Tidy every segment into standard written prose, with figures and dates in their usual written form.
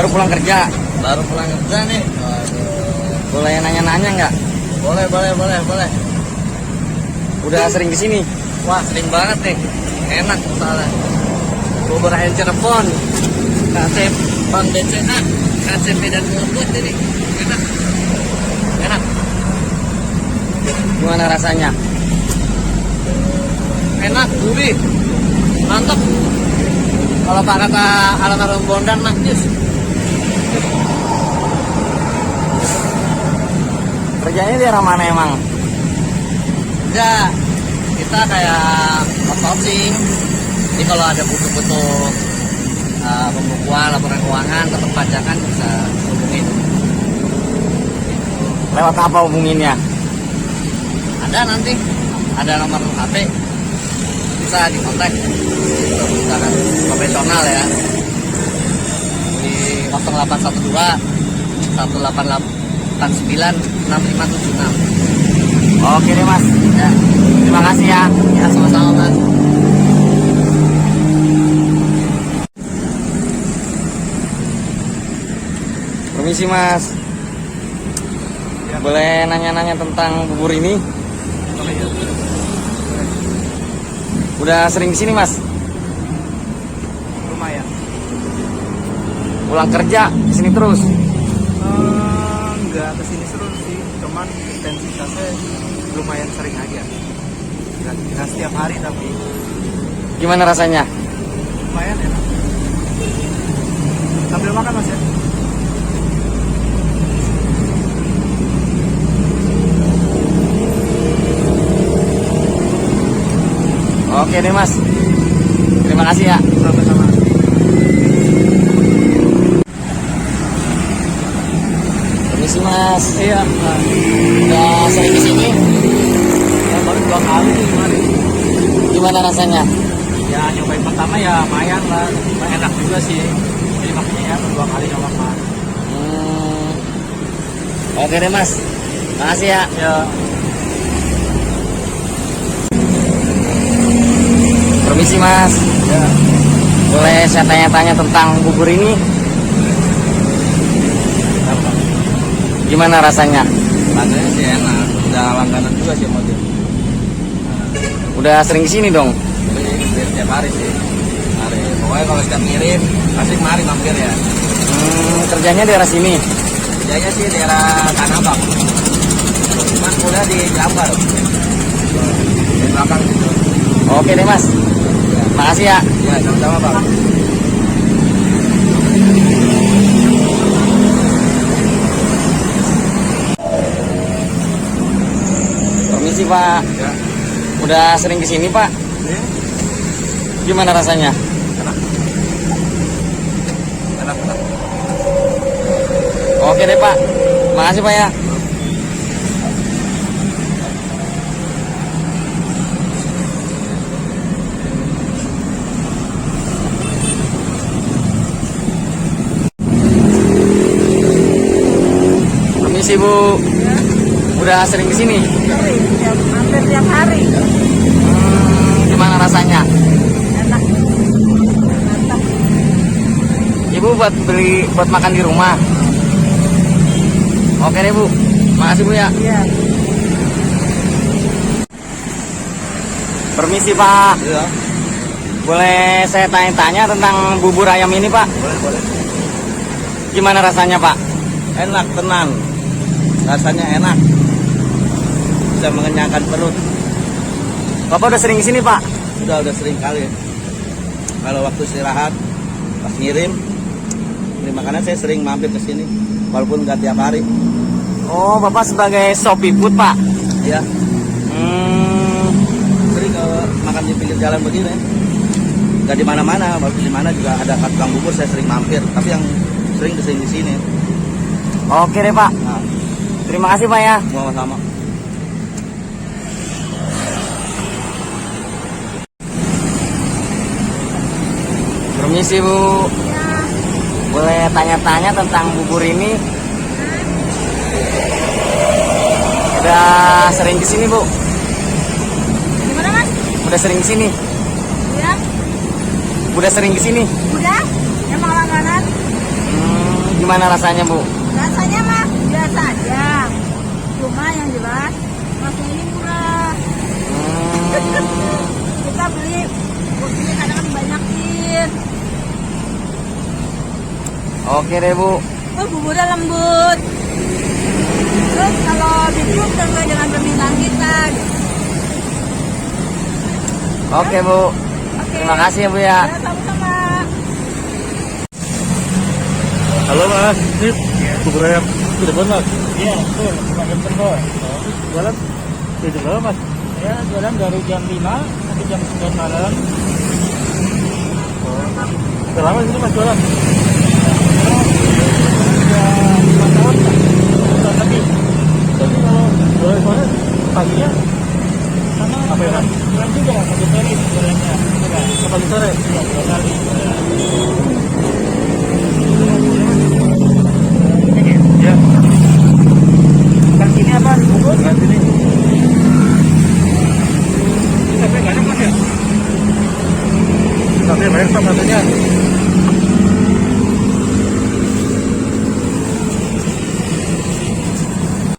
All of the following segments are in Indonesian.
Baru pulang kerja? Baru pulang kerja nih. Waduh. Boleh nanya-nanya nggak? Boleh. Udah sering kesini? Wah, sering banget nih. Enak soalnya. Bubur ayam Cirebon, KCP, Bank BCA, KCP dan Ngebut ini. Enak. Gimana rasanya? Enak, gurih. Mantap. Kalau Pak kata almarhum Bondan mah, jus. Kerjanya di arah mana emang? Ya, kita kayak outsourcing. Jadi kalau ada butuh-butuh pembukuan, laporan keuangan, atau perpajakan bisa hubungin. Lewat apa hubunginnya? Ada nanti, ada nomor HP, bisa dikontak. Misalkan konvensional ya, di 0812 1889 6576. Oke deh mas. Ya, Terima kasih ya. ya sama-sama mas. Permisi mas. Boleh nanya-nanya tentang bubur ini? Udah sering kesini mas? Lumayan. Pulang kerja kesini terus? Nggak kesini terus sih, cuman intensitasnya lumayan sering aja. Nggak setiap hari tapi Gimana rasanya? lumayan enak. Sambil makan mas ya. Oke deh mas. Terima kasih ya. Sama-sama. Permisi mas. Iya. Udah sering kesini? Baru 2 kali nih kemarin. Gimana rasanya? Ya nyobain pertama ya lumayan lah, enak juga sih. Jadi makanya ya 2 kali nyoba mas. Oke deh mas. Makasih ya. Ya. Permisi mas. Ya. Boleh saya tanya-tanya tentang bubur ini? Gimana rasanya? Rasanya sih enak, udah langganan juga sih mau dia. Udah sering kesini dong? Beli tiap hari sih. Pokoknya kalau setiap ngirim, pasti kemari mampir ya. Kerjanya daerah sini? Kerjanya sih daerah Tanah Abang. Cuman kuliah di Jabar. Di belakang gitu. Oke deh mas. Makasih ya. Ya, sama-sama Bang. Permisi pak. Ya. Udah sering kesini pak? Ini Gimana rasanya? enak. Enak. Oke deh pak. Makasih pak ya. Permisi bu. Ya, Udah sering kesini? hampir tiap hari. Gimana rasanya? Enak. Mantap. Ibu buat beli buat makan di rumah. Oke deh bu. Makasih bu ya. Iya. Permisi pak. Iya. Boleh saya tanya-tanya tentang bubur ayam ini pak? Boleh. Gimana rasanya pak? Enak, tenang. Rasanya enak. Bisa mengenyangkan perut. Bapak udah sering kesini pak? Udah sering kali. Kalau waktu istirahat, pas ngirim makanan saya sering mampir ke sini, walaupun nggak tiap hari. Oh bapak sebagai Shopee Food pak? Ya, sering makan di pinggir jalan begini. Nggak di mana-mana, walaupun di mana juga ada tukang bubur saya sering mampir. Tapi yang sering di sini. Oke deh pak. Nah, Terima kasih pak ya. sama-sama. Permisi bu. Boleh tanya-tanya tentang bubur ini? Udah sering kesini bu? Gimana mas? Udah sering kesini? Ya, Udah sering kesini? udah. Emang langganan. gimana rasanya Bu? Rasanya mah biasa aja. Cuma yang jelas masih ini murah. Kita beli kursinya kadang kan banyakin. Oke deh Bu. Oh, buburnya lembut. Terus kalau ditutup sesuai dengan permintaan kita. Oke Bu. Oke. Terima kasih ya Bu ya. Ya, sama-sama. Halo Mas, ini bubur ayam Cirebon Mas. Iya, betul. Bukan Cirebon. Jualan dari jam berapa Mas? Ya, jualan dari jam 5 sampai jam 9 malam. Udah lama sini Mas jualan? Ya, 5 tahun lah. 5 tahun lebih. Jadi kalau jualan sore paginya Sama apa ya Mas? jualan juga lah, satu kali jualannya. Juga. Ke pagi sore? Iya, 2 kali. Ya. Bukan sini apa? Bubur? Bukan sini. Tapi nggak ada Mas ya? Tapi banyak Mas katanya.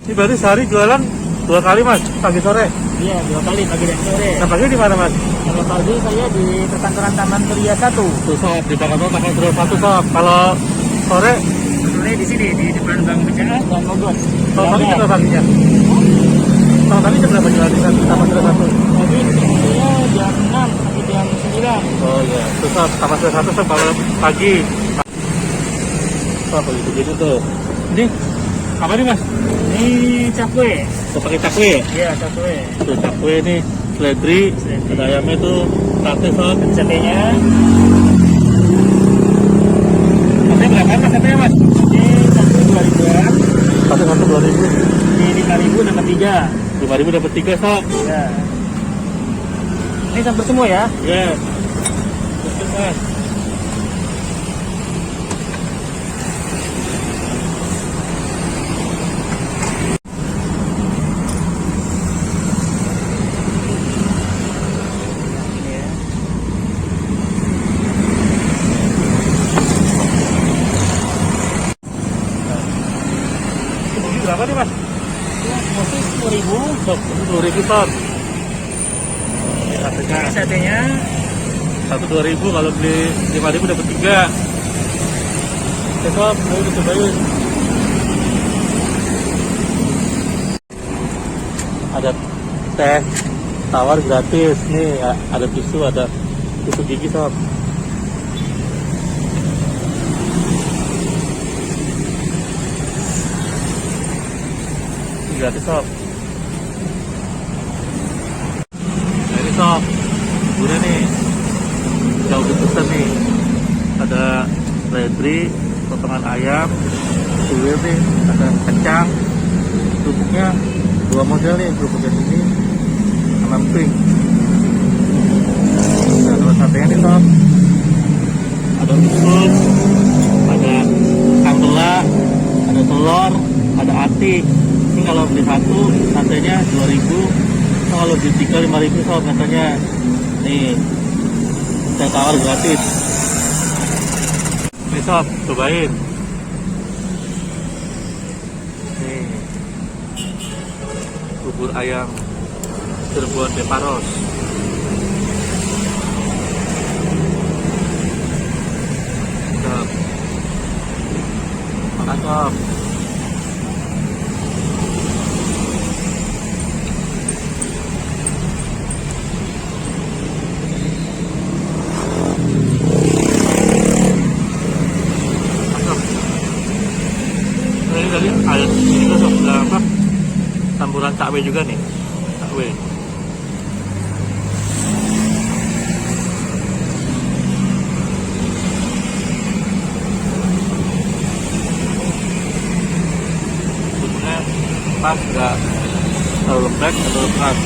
Ini berarti sehari jualan 2 kali Mas, pagi sore. Iya, 2 kali pagi dan sore. Nah pagi di mana Mas? Kalau pagi saya di perkantoran Taman Pria 1. Tuh sob, di Jakarta makan terus satu sob. Kalau sore, Sore di sini di depan Bank BCA dan Mogot. kalau pagi jam berapa paginya? Kalau pagi jam berapa jualan di satu sama terus satu? Pagi saya jam 6 sampai jam 9. Oh iya, tuh sob, sama terus satu sob kalau pagi. Sob, begitu gitu tuh. Ini apa nih Mas? Ini cakwe. Mau pakai cakwe ya? Iya, cakwe. Tuh cakwe nih, seledri, ada ayamnya tuh, sate sob. Satenya Sate berapa Mas satenya Mas? ini satu 2.000-an. Sate 2.000. Ini 5.000 dapat 3. 5.000 dapat 3 sob. Ya. Ini campur semua ya. Ya. Terus Mas. Ini ya. Ini berapa nih Mas? Ini 10.000. Sob, 10.000 sob. Ini satenya. Ini satenya Satu 2.000, kalau beli 5.000 dapat 3. Oke sob, ayo dicobain. Ada teh tawar gratis nih, ada tisu, ada tisu gigi sob. Ini gratis sob. Nah ini sob, buburnya nih jauh dipesan nih, ada seledri, potongan ayam, suwir nih, ada kacang, kerupuknya 2 model nih, kerupuk yang ini sama emping. Nah kalau satenya nih sob, ada usus, ada kambela, ada telur, ada ati. Ini kalau beli satu satenya 2.000, kalau beli 3 5.000 sob katanya. Nih teh tawar gratis. Nih sob, cobain. Nih bubur ayam Cirebon Deparos. Sob, makan sob. Ini tadi ada ini kan sob, ada apa? Campuran cakwe juga nih, cakwe. Bumbunya pas, nggak terlalu lembek atau keras.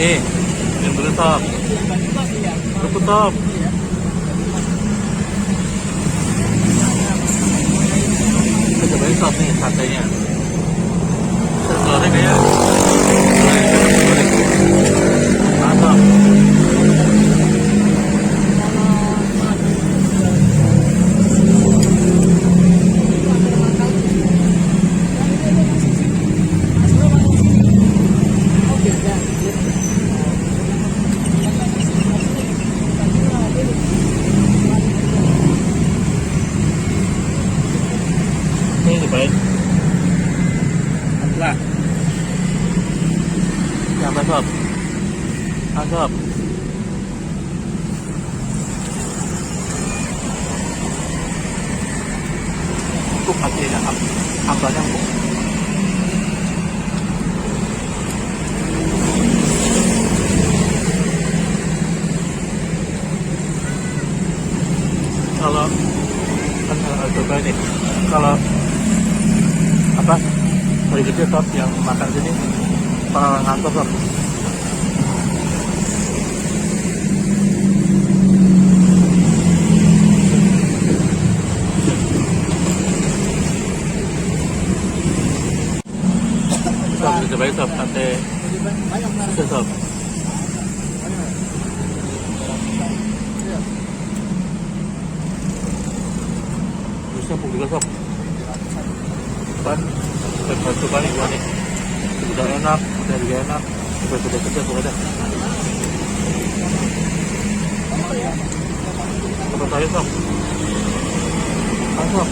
Nih, yang dulu sob. Kerupuk sob. Kita cobain sob nih satenya. Telurnya kayak mantap. Ini cobain. Lah. Siapa sob? Sob. Empuk hatinya, ambalnya empuk. Kalau kan coba nih, kalau apa dari kecil sob yang makan sini para ngantor sob. Sob, cobain sob, sate usus sob. Ususnya empuk juga sob. Pan, coba nih gua nih. Udah enak, udah juga enak. Udah kerja pokoknya. Coba saya sob. Sob.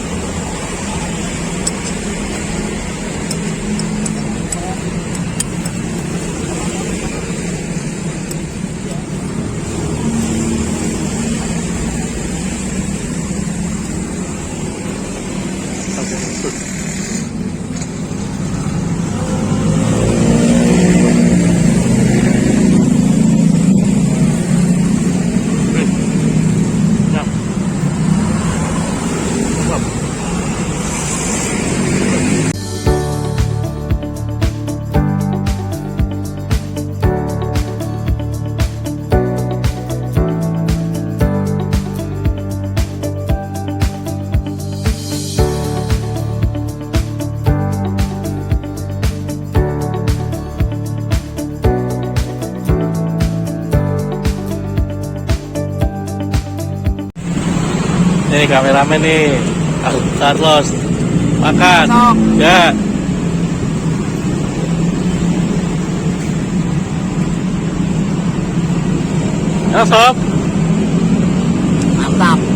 Nih kameramen nih, Carlos makan, ya. Enak sob, Mantap.